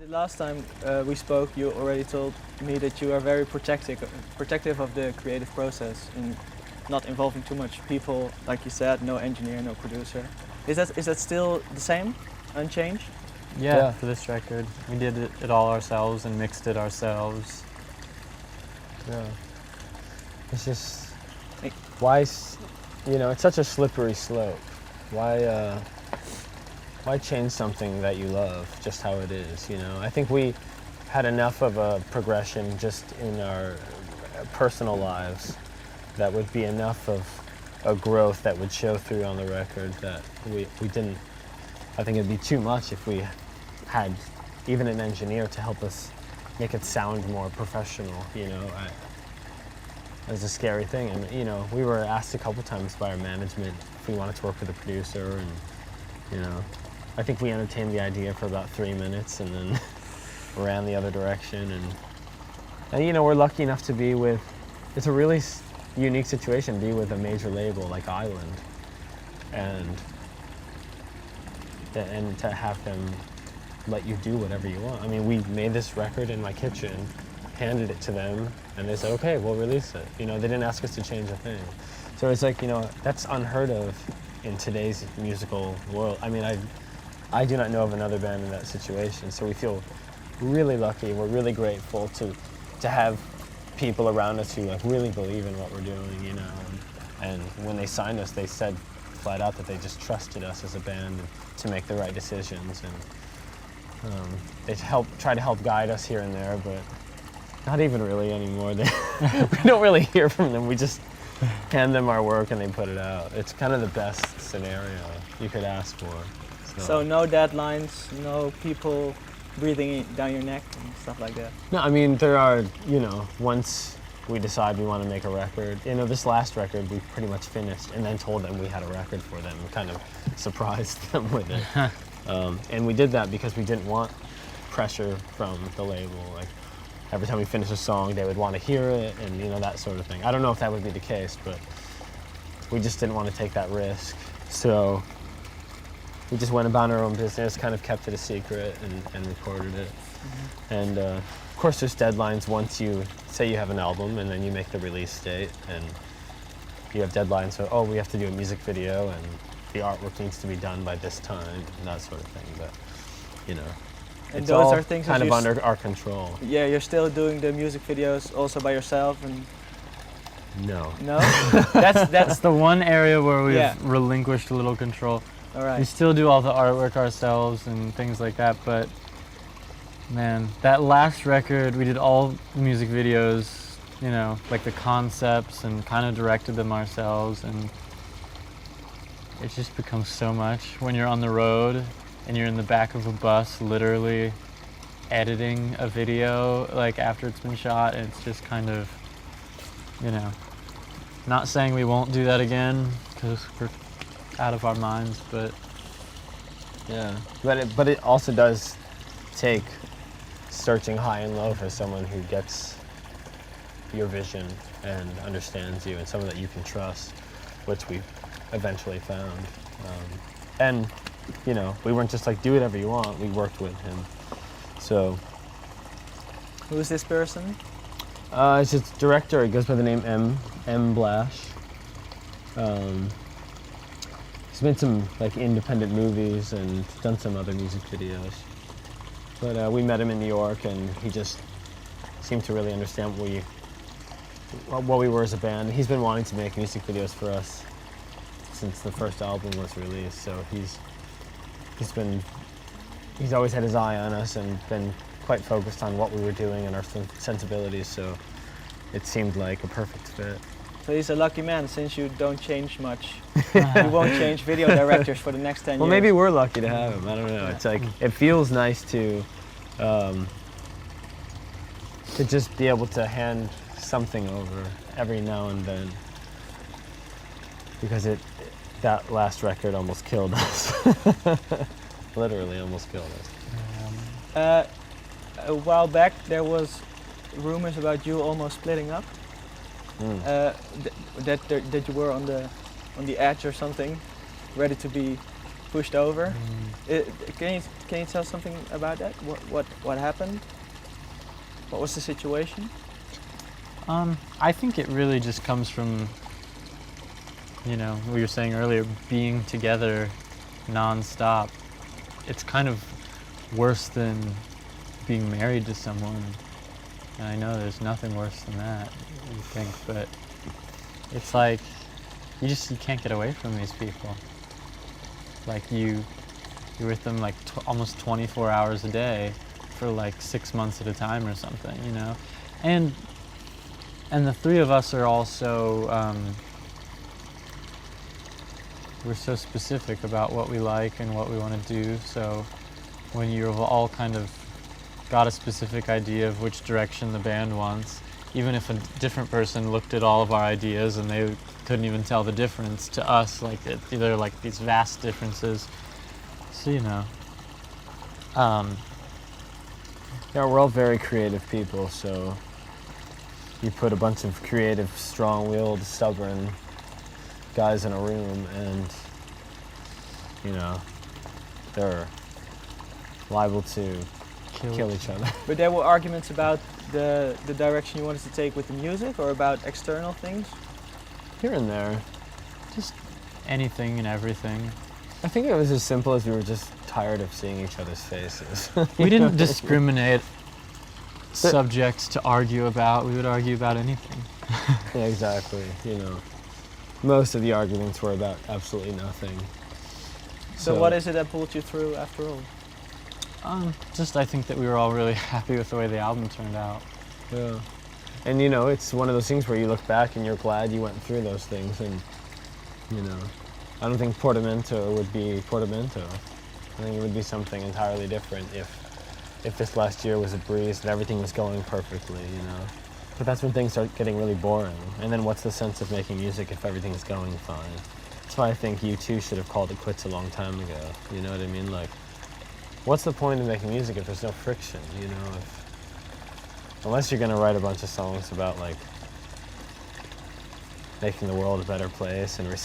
The last time we spoke, you already told me that you are very protective of the creative process and not involving too much people, like you said, no engineer, no producer. Is that still the same, unchanged? Yeah, for this record, we did it all ourselves and mixed it ourselves. Yeah. It's just, it's such a slippery slope. Why change something that you love just how it is, I think we had enough of a progression just in our personal lives that would be enough of a growth that would show through on the record that we didn't. I think it'd be too much if we had even an engineer to help us make it sound more professional, It was a scary thing, and we were asked a couple times by our management if we wanted to work with a producer, and I think we entertained the idea for about 3 minutes and then ran the other direction, and we're lucky enough to be with. It's a really unique situation to be with a major label like Island, and to have them let you do whatever you want. I mean, we made this record in my kitchen, handed it to them, and they said, okay, we'll release it. They didn't ask us to change a thing. So it's like, that's unheard of in today's musical world. I mean, I do not know of another band in that situation, so we feel really lucky. We're really grateful to have people around us who really believe in what we're doing, And when they signed us, they said flat out that they just trusted us as a band to make the right decisions, and they try to help guide us here and there, but not even really anymore. We don't really hear from them. We just hand them our work and they put it out. It's kind of the best scenario you could ask for. So no deadlines, no people breathing down your neck and stuff like that? No, I mean, there are, once we decide we want to make a record, this last record we pretty much finished and then told them we had a record for them and kind of surprised them with it. And we did that because we didn't want pressure from the label. Like, every time we finished a song, they would want to hear it and, that sort of thing. I don't know if that would be the case, but we just didn't want to take that risk. So we just went about our own business, kind of kept it a secret and recorded it. Mm-hmm. And of course there's deadlines once you say you have an album and then you make the release date, and you have deadlines, so we have to do a music video and the artwork needs to be done by this time and that sort of thing, but and it's those all are things kind of under our control. Yeah, you're still doing the music videos also by yourself, and No. no? That's the one area where we've relinquished a little control. All right. We still do all the artwork ourselves and things like that, but man, that last record, we did all the music videos, like the concepts, and kind of directed them ourselves, and it just becomes so much when you're on the road and you're in the back of a bus literally editing a video like after it's been shot, and it's just kind of, not saying we won't do that again because we're out of our minds, but yeah, but it also does take searching high and low for someone who gets your vision and understands you, and someone that you can trust, which we eventually found. And we weren't just like, do whatever you want. We worked with him. So Who is this person? It's a director. It goes by the name M. Blash. He's made some independent movies and done some other music videos. But we met him in New York, and he just seemed to really understand what we were as a band. He's been wanting to make music videos for us since the first album was released. So he's always had his eye on us and been quite focused on what we were doing and our sensibilities. So it seemed like a perfect fit. So he's a lucky man, since you don't change much. You won't change video directors for the next 10 years. Well, maybe we're lucky to have him. I don't know. It's like, it feels nice to just be able to hand something over every now and then, because that last record almost killed us. Literally almost killed us. A while back there was rumors about you almost splitting up. That you were on the edge or something, ready to be pushed over. Can you tell something about that? What happened? What was the situation? I think it really just comes from, you know, we were saying earlier, being together non-stop. It's kind of worse than being married to someone. And I know there's nothing worse than that, you think, but it's like, you can't get away from these people. Like you're with them like almost 24 hours a day for like 6 months at a time or something, you know? And the three of us are also, we're so specific about what we like and what we want to do, so when you've all kind of got a specific idea of which direction the band wants, even if a different person looked at all of our ideas and they couldn't even tell the difference, to us, like they're like these vast differences. So, you know. Yeah, we're all very creative people, so you put a bunch of creative, strong-willed, stubborn guys in a room and, you know, they're liable to kill each other. But there were arguments about the direction you wanted to take with the music, or about external things? Here and there. Just anything and everything. I think it was as simple as we were just tired of seeing each other's faces. We didn't discriminate subjects to argue about. We would argue about anything. Yeah, exactly. You know, most of the arguments were about absolutely nothing. So what is it that pulled you through after all? Just I think that we were all really happy with the way the album turned out. Yeah. And you know, it's one of those things where you look back and you're glad you went through those things, and you know, I don't think Portamento would be Portamento. I think it would be something entirely different if this last year was a breeze and everything was going perfectly, you know. But that's when things start getting really boring. And then what's the sense of making music if everything's going fine? That's why I think U2 should have called it quits a long time ago. You know what I mean? Like, what's the point of making music if there's no friction, you know? Unless you're gonna write a bunch of songs about like making the world a better place and I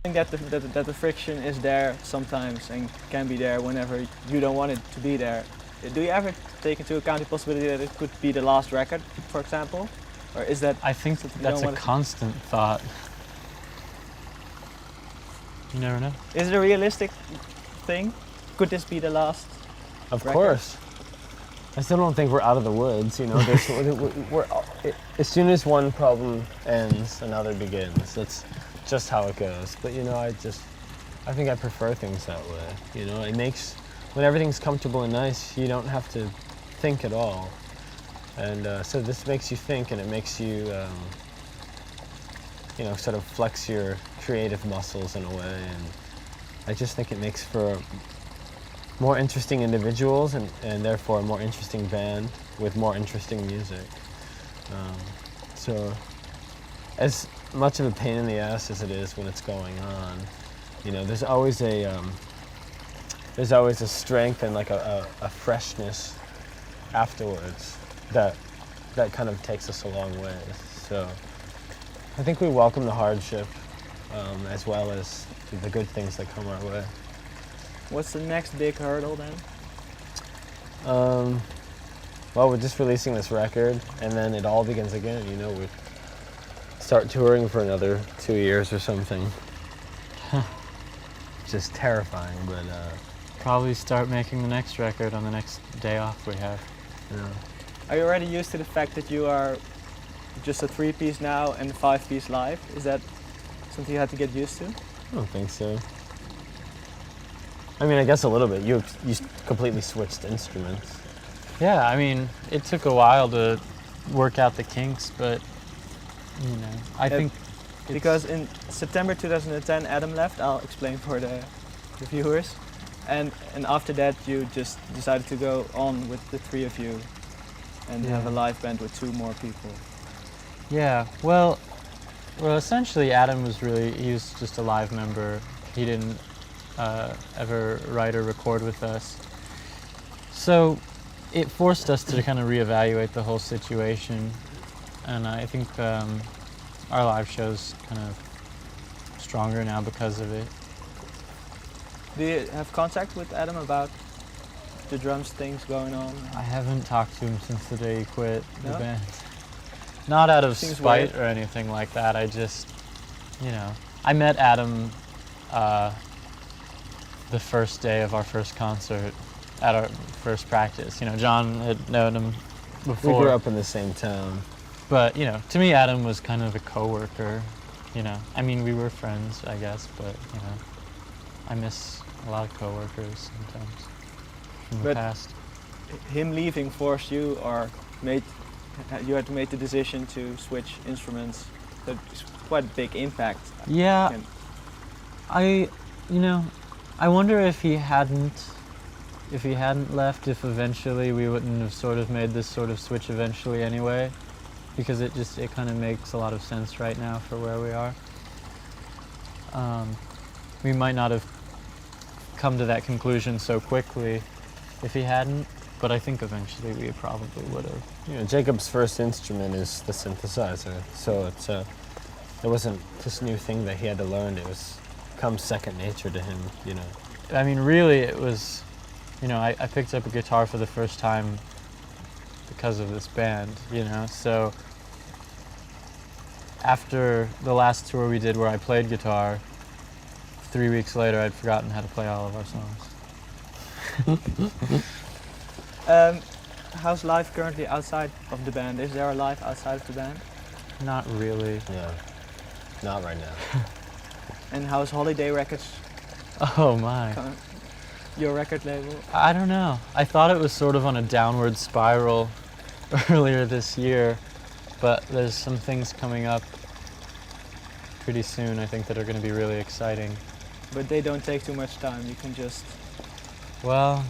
think that the friction is there sometimes and can be there whenever you don't want it to be there. Do you ever take into account the possibility that it could be the last record, for example? Or is that... I think that's a constant thought. You never know. Is it a realistic thing? Could this be the last Of record? course. I still don't think we're out of the woods, you know. As soon as one problem ends, another begins. That's just how it goes. But you know, I think I prefer things that way. You know, it makes, when everything's comfortable and nice, you don't have to think at all. And so this makes you think, and it makes you, you know, sort of flex your creative muscles in a way. And I just think it makes for more interesting individuals and therefore a more interesting band with more interesting music. So as much of a pain in the ass as it is when it's going on, you know, there's always a strength and like a freshness afterwards that kind of takes us a long way. So I think we welcome the hardship as well as the good things that come our way. What's the next big hurdle then? Well, we're just releasing this record, and then it all begins again. You know, we start touring for another 2 years or something. Just terrifying, but Probably start making the next record on the next day off we have. you know. Are you already used to the fact that you are just a 3-piece now and a 5-piece live? Is that something you had to get used to? I don't think so. I mean, I guess a little bit. You completely switched instruments. Yeah, I mean, it took a while to work out the kinks, but, you know, I think it's... Because in September 2010, Adam left. I'll explain for the viewers. And after that, you just decided to go on with the 3 of you and have a live band with 2 more people. Yeah, well, essentially Adam was he was just a live member. He didn't ever write or record with us. So it forced us to kind of reevaluate the whole situation. And I think our live show's kind of stronger now because of it. Do you have contact with Adam about the drums things going on? I haven't talked to him since the day he quit the No? band. Not out of Seems spite weird. or anything like that. I just, you know, I met Adam the first day of our first concert at our first practice. You know, John had known him before. We grew up in the same town. But, you know, to me, Adam was kind of a coworker, you know. I mean, we were friends, I guess, but, you know, I miss a lot of coworkers sometimes from the But- past. Him leaving forced you, or you had to make the decision to switch instruments. So it's quite a big impact. Yeah, And you know, I wonder if he hadn't left, if eventually we wouldn't have sort of made this sort of switch eventually anyway, because it kind of makes a lot of sense right now for where we are. We might not have come to that conclusion so quickly if he hadn't, but I think eventually we probably would have. You know, Jacob's first instrument is the synthesizer, so it wasn't this new thing that he had to learn. It was come second nature to him, you know. I mean, really, it was, you know, I picked up a guitar for the first time because of this band, you know, so after the last tour we did where I played guitar, 3 weeks later I'd forgotten how to play all of our songs. how's life currently outside of the band? Is there a life outside of the band? Not really. Yeah, not right now. And how's Holiday Records, Oh my. your record label? I don't know. I thought it was sort of on a downward spiral earlier this year, but there's some things coming up pretty soon, I think, that are going to be really exciting. But they don't take too much time. You can just. Well,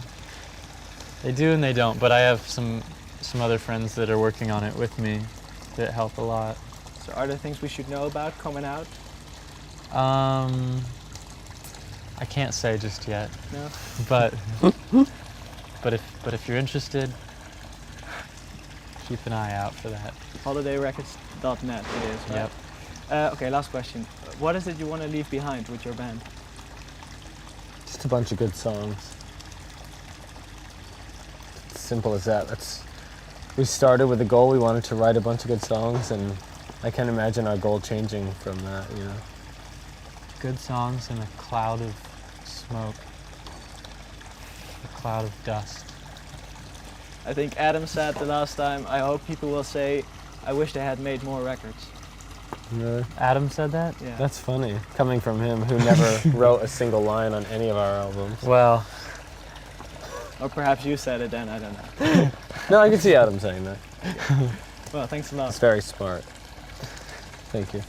they do and they don't, but I have some other friends that are working on it with me that help a lot. So are there things we should know about coming out? I can't say just yet, No. but if you're interested, keep an eye out for that. Holidayrecords.net it is, right? Yep. Okay, last question. What is it you want to leave behind with your band? Just a bunch of good songs. It's simple as that. We started with a goal. We wanted to write a bunch of good songs, and I can't imagine our goal changing from that, you know. Good songs in a cloud of smoke, a cloud of dust. I think Adam said the last time, I hope people will say, I wish they had made more records. Really? Adam said that? Yeah. That's funny, coming from him, who never wrote a single line on any of our albums. Well, Or perhaps you said it then, I don't know. No, I can see Adam saying that. Well, thanks a lot. It's very smart. Thank you.